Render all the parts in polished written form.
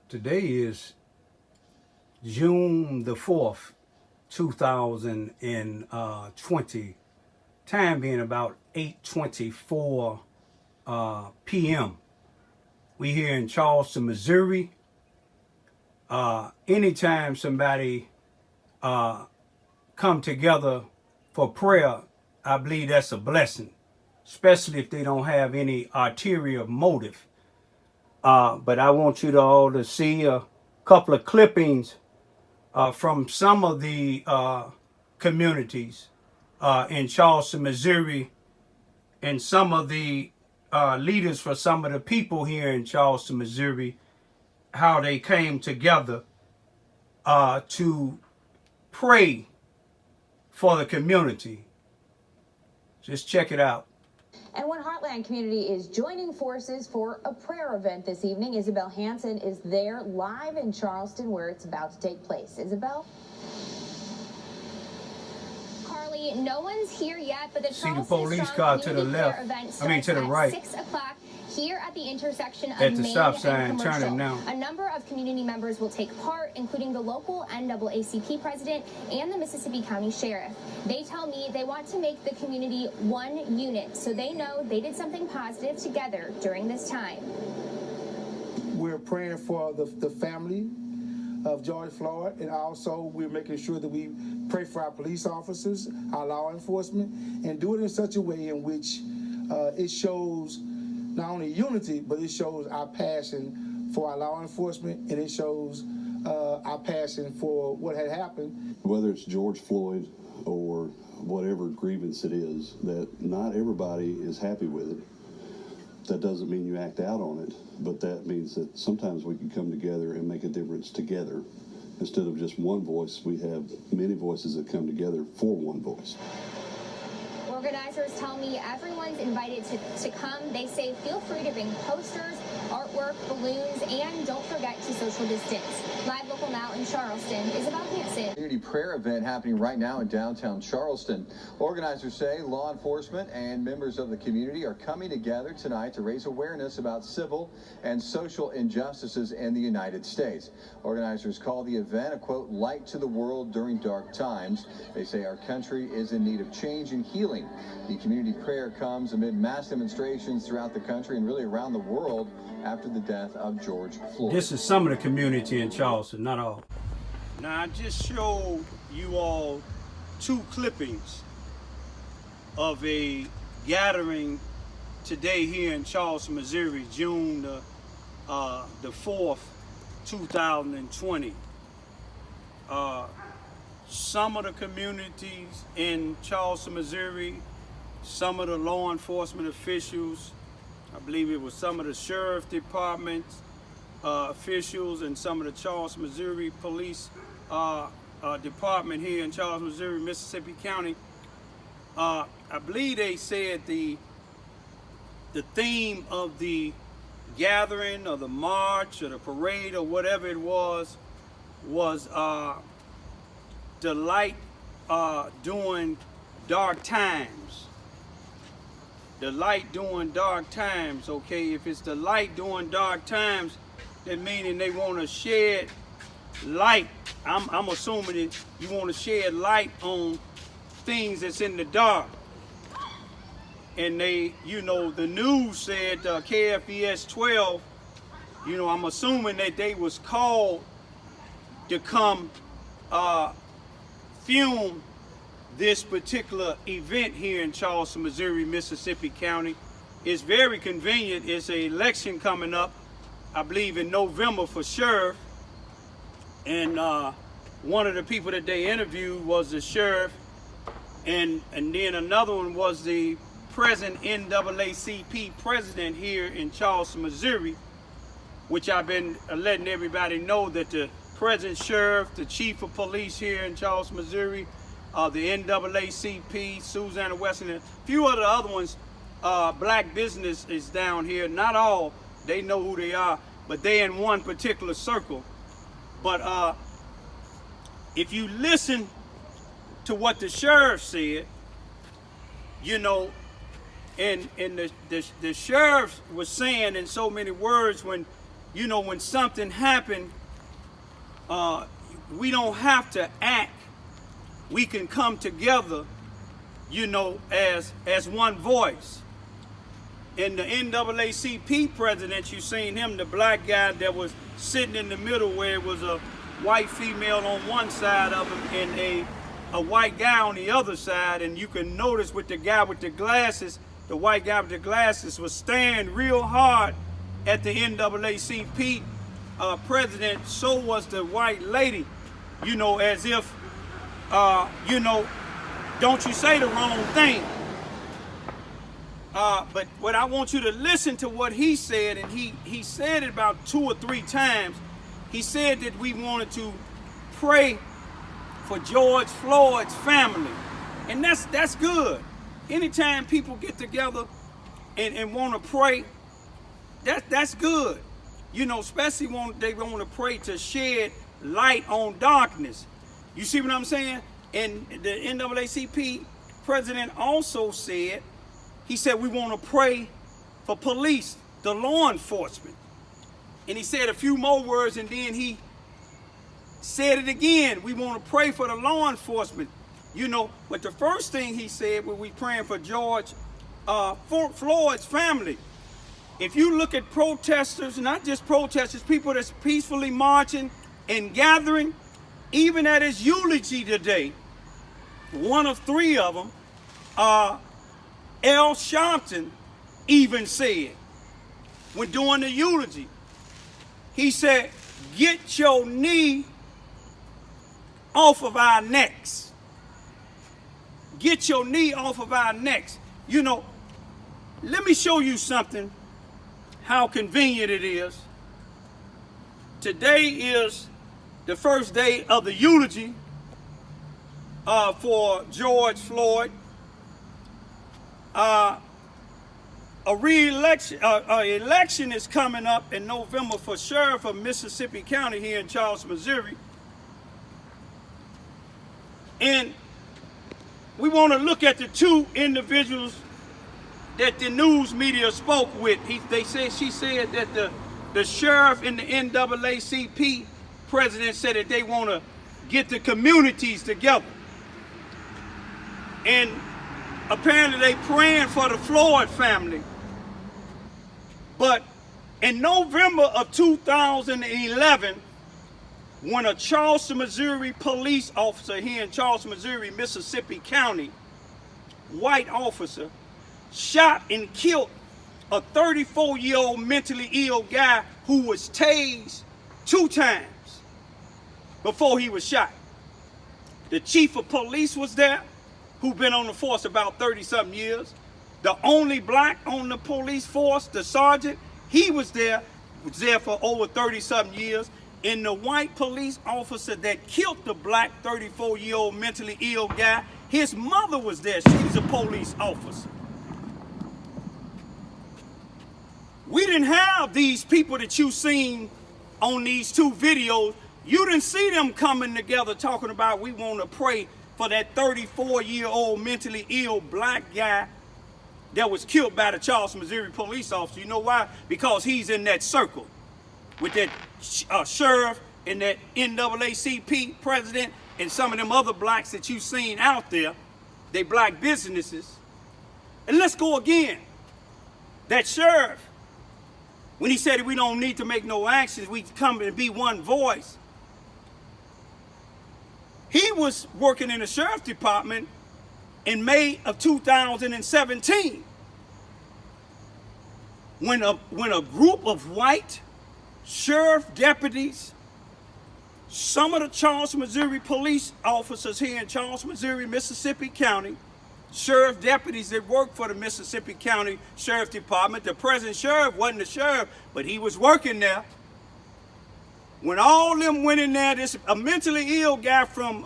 Today is June the 4th, 2020. Time being about 8:24 p.m. We here in Charleston, Missouri. Anytime somebody come together for prayer, I believe that's a blessing, especially if they don't have any ulterior motive. But I want you to all to see a couple of clippings from some of the communities in Charleston, Missouri, and some of the leaders for some of the people here in Charleston, Missouri, how they came together to pray for the community. Just check it out. And one Heartland community is joining forces for a prayer event this evening. Isabel Hansen is there live in Charleston where it's about to take place. Isabel? Carly, no one's here yet, but the See the police car to the left. To the right. 6 o'clock here at the intersection of at the Main stop and sign, Commercial. turning now. A number of community members will take part, including the local NAACP president and the Mississippi County Sheriff. They tell me they want to make the community one unit, so they know they did something positive together during this time. We're praying for the family of George Floyd, and also we're making sure that we pray for our police officers, our law enforcement, and do it in such a way in which it shows not only unity, but it shows our passion for our law enforcement, and it shows our passion for what had happened. Whether it's George Floyd or whatever grievance it is, that not everybody is happy with it. That doesn't mean you act out on it, but that means that sometimes we can come together and make a difference together. Instead of just one voice, we have many voices that come together for one voice. Organizers tell me everyone's invited to come. They say feel free to bring posters, artwork, balloons, and don't forget to social distance. Live local now in Charleston, Isabel Hansen. Community prayer event happening right now in downtown Charleston. Organizers say law enforcement and members of the community are coming together tonight to raise awareness about civil and social injustices in the United States. Organizers call the event a, quote, light to the world during dark times. They say our country is in need of change and healing. The community prayer comes amid mass demonstrations throughout the country and really around the world after the death of George Floyd. This is some of the community in Charleston, not all. Now, I just showed you all two clippings of a gathering today here in Charleston, Missouri, June the 4th, 2020. Some of the communities in Charleston, Missouri, some of the law enforcement officials, I believe it was some of the sheriff department officials and some of the Charleston, Missouri police department here in Charleston, Missouri, Mississippi County. I believe they said the theme of the gathering or the march or the parade or whatever it was the light during dark times. The light during dark times, okay? If it's the light during dark times, that meaning they want to shed light. I'm assuming that you want to shed light on things that's in the dark. And they, the news said KFES 12, I'm assuming that they was called to come film this particular event here in Charleston, Missouri, Mississippi County. It's very convenient. It's an election coming up, I believe in November for sheriff. And one of the people that they interviewed was the sheriff. And then another one was the present NAACP president here in Charleston, Missouri, which I've been letting everybody know that the present sheriff, the chief of police here in Charleston, Missouri, the NAACP, Susanna Weston, and a few of the other ones, black business is down here. Not all, they know who they are, but they in one particular circle. But if you listen to what the sheriff said, and the sheriff was saying in so many words when you know, when something happened, we don't have to act. We can come together, you know, as one voice. And the NAACP president, you seen him, the black guy that was sitting in the middle where it was a white female on one side of him and a white guy on the other side. And you can notice with the guy with the glasses, the white guy with the glasses was staring real hard at the NAACP president. So was the white lady, you know, as if, you know, don't you say the wrong thing. But what I want you to listen to what he said, and he said it about 2 or 3 times. He said that we wanted to pray for George Floyd's family. And that's good. Anytime people get together and want to pray, that's good. You know, especially when they want to pray to shed light on darkness. You see what I'm saying? And the NAACP president also said, he said we want to pray for police, the law enforcement. And he said a few more words, and then he said it again. We want to pray for the law enforcement. You know, but the first thing he said when we praying for George Floyd's family. If you look at protesters, not just protesters, people that's peacefully marching and gathering, even at his eulogy today, one of 3 of them, Al Sharpton even said, when doing the eulogy, he said, get your knee off of our necks. Get your knee off of our necks. You know, let me show you something, how convenient it is. Today is the first day of the eulogy for George Floyd. Election is coming up in November for sheriff of Mississippi County here in Charleston, Missouri. And we want to look at the 2 individuals that the news media spoke with. She said that the sheriff and the NAACP president said that they want to get the communities together. And apparently they praying for the Floyd family. But in November of 2011, when a Charleston, Missouri police officer here in Charleston, Missouri, Mississippi County, white officer, shot and killed a 34-year-old mentally ill guy who was tased 2 times before he was shot. The chief of police was there, who've been on the force about 30-something years. The only black on the police force, the sergeant, he was there for over 30-something years. And the white police officer that killed the black 34-year-old mentally ill guy, his mother was there. She's a police officer. We didn't have these people that you seen on these 2 videos. You didn't see them coming together talking about we want to pray for that 34-year-old mentally ill black guy that was killed by the Charleston, Missouri police officer. You know why? Because he's in that circle with that sheriff and that NAACP president and some of them other blacks that you've seen out there. They black businesses. And let's go again. That sheriff, when he said we don't need to make no actions, we come and be one voice. He was working in the sheriff's department in May of 2017 when a group of white sheriff deputies, some of the Charleston, Missouri police officers here in Charleston, Missouri, Mississippi County, sheriff deputies that work for the Mississippi County Sheriff Department. The present sheriff wasn't the sheriff, but he was working there. When all of them went in there, a mentally ill guy from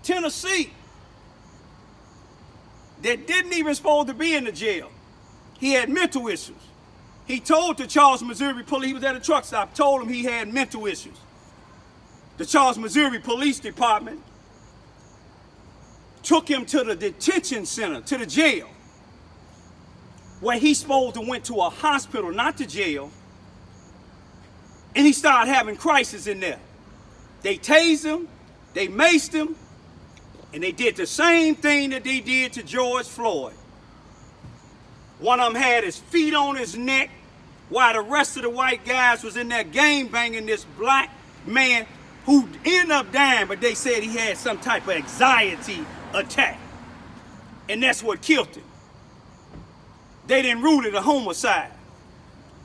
Tennessee that didn't even supposed to be in the jail. He had mental issues. He told the Charleston, Missouri police, he was at a truck stop, told him he had mental issues. The Charleston, Missouri Police Department took him to the detention center, to the jail. where he's supposed to went to a hospital, not to jail, and he started having crisis in there. They tased him, they maced him, and they did the same thing that they did to George Floyd. One of them had his feet on his neck, while the rest of the white guys was in there gang banging this black man who ended up dying, but they said he had some type of anxiety attack. And that's what killed him. They didn't rule it a homicide.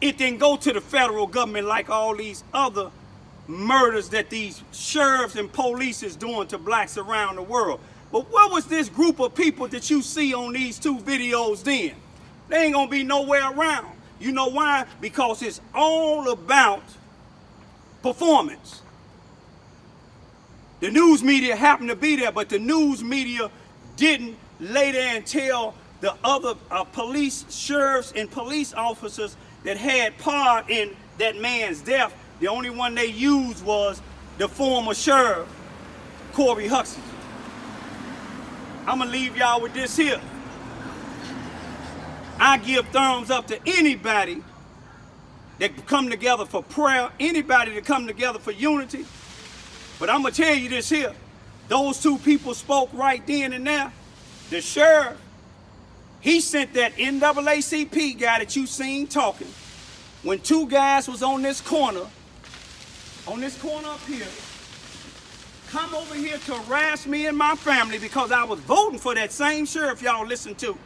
It didn't go to the federal government like all these other murders that these sheriffs and police is doing to blacks around the world. But what was this group of people that you see on these two videos then? They ain't gonna be nowhere around. You know why? Because it's all about performance. The news media happened to be there, but the news media didn't lay there and tell the other police sheriffs and police officers that had part in that man's death. The only one they used was the former sheriff, Corey Huxley. I'm gonna leave y'all with this here. I give thumbs up to anybody that come together for prayer, anybody that come together for unity. But I'm gonna tell you this here. Those two people spoke right then and there. The sheriff, he sent that NAACP guy that you seen talking when two guys was on this corner up here, come over here to harass me and my family because I was voting for that same sheriff y'all listen to.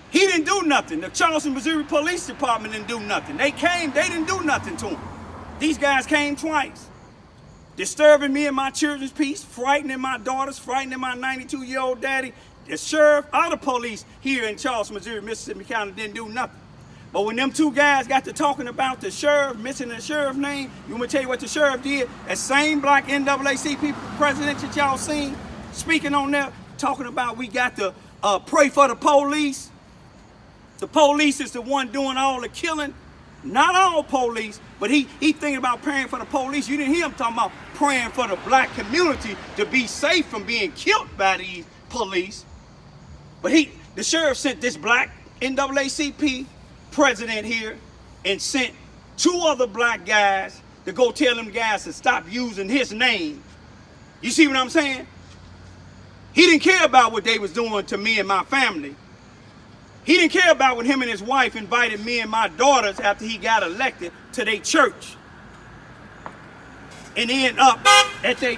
He didn't do nothing. The Charleston, Missouri Police Department didn't do nothing. They came, they didn't do nothing to him. These guys came twice, disturbing me and my children's peace, frightening my daughters, frightening my 92-year-old daddy. The sheriff or the police here in Charleston, Missouri, Mississippi County didn't do nothing. But when them two guys got to talking about the sheriff, missing the sheriff's name, you want me to tell you what the sheriff did? That same black NAACP president that y'all seen speaking on there, talking about we got to pray for the police. The police is the one doing all the killing. Not all police, but he thinking about praying for the police. You didn't hear him talking about praying for the black community to be safe from being killed by these police. But the sheriff sent this black NAACP president here and sent two other black guys to go tell them guys to stop using his name. You see what I'm saying? He didn't care about what they was doing to me and my family. He didn't care about when him and his wife invited me and my daughters after he got elected to their church. And end up at their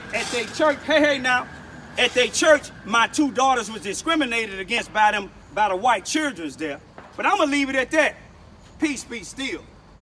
church, at their church, my two daughters was discriminated against by the white children there. But I'm gonna leave it at that. Peace be still.